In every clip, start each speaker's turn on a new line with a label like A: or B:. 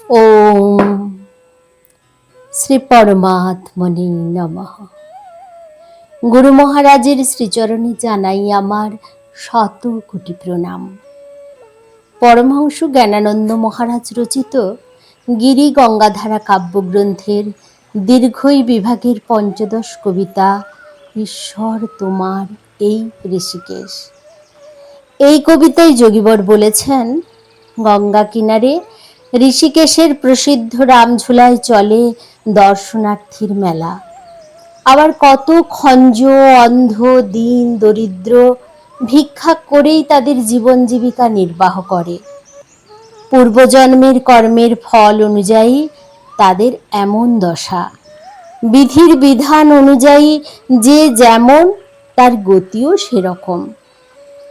A: ওম শ্রী পরমাত্মনে নমঃ। গুরু মহারাজের শ্রীচরণে জানাই আমার শত কোটি প্রণাম। পরমহংস জ্ঞানানন্দ মহারাজ রচিত গিরি গঙ্গাধারা কাব্যগ্রন্থের দীর্ঘই বিভাগের পঞ্চদশ কবিতা ঈশ্বর তোমার এই ঋষিকেশ। এই কবিতায় যোগীবর বলেছেন, গঙ্গা কিনারে ঋষিকেশের প্রসিদ্ধ রামঝুলায় চলে দর্শনার্থীর মেলা। আবার কত খঞ্জ, অন্ধ, দীন, দরিদ্র ভিক্ষা করেই তাদের জীবন জীবিকা নির্বাহ করে। পূর্বজন্মের কর্মের ফল অনুযায়ী তাদের এমন দশা। বিধির বিধান অনুযায়ী যে যেমন, তার গতিও সেরকম।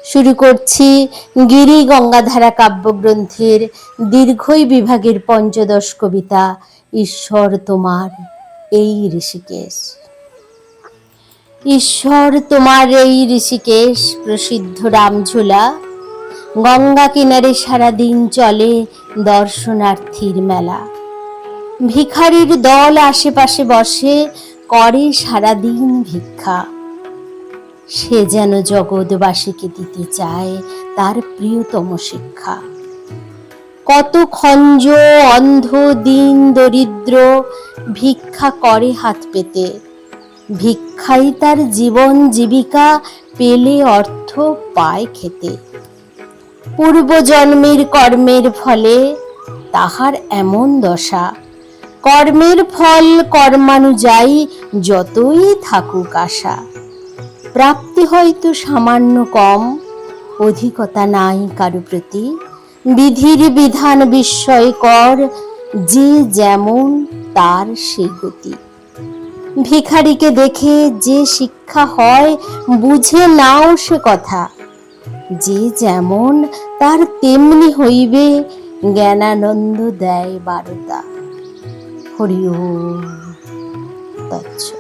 A: শুরু করছি গিরি গঙ্গাধারা কাব্যগ্রন্থের দীর্ঘই বিভাগের পঞ্চদশ কবিতা ঈশ্বর তোমার এই ঋষিকেশ। ঈশ্বর তোমার এই ঋষিকেশ প্রসিদ্ধ রামঝুলা, গঙ্গা কিনারে সারাদিন চলে দর্শনার্থীর মেলা। ভিখারির দল আশেপাশে বসে করে সারাদিন ভিক্ষা। সে যেন জগৎবাসীকে দিতে চায় তার প্রিয়তম শিক্ষা। কত খঞ্জ, অন্ধ, দীন, দরিদ্র ভিক্ষা করে হাত পেতে। ভিক্ষাই তার জীবন জীবিকা, পেলে অর্থ পায় খেতে। পূর্বজন্মের কর্মের ফলে তাহার এমন দশা। কর্মের ফল কর্মানুযায়ী যতই থাকুক আশা। প্রাপ্তি হয়তো সামান্য কম, অধিকতা নাই কারো প্রতি। বিধির বিধান বিস্ময়কর, যে যেমন তার সেই গতি। ভিখারিকে দেখে যে শিক্ষা হয়, বুঝে নাও সে কথা। যে যেমন তার তেমনি হইবে, জ্ঞানানন্দ দেয় বারতা। হরি ওম তৎসৎ।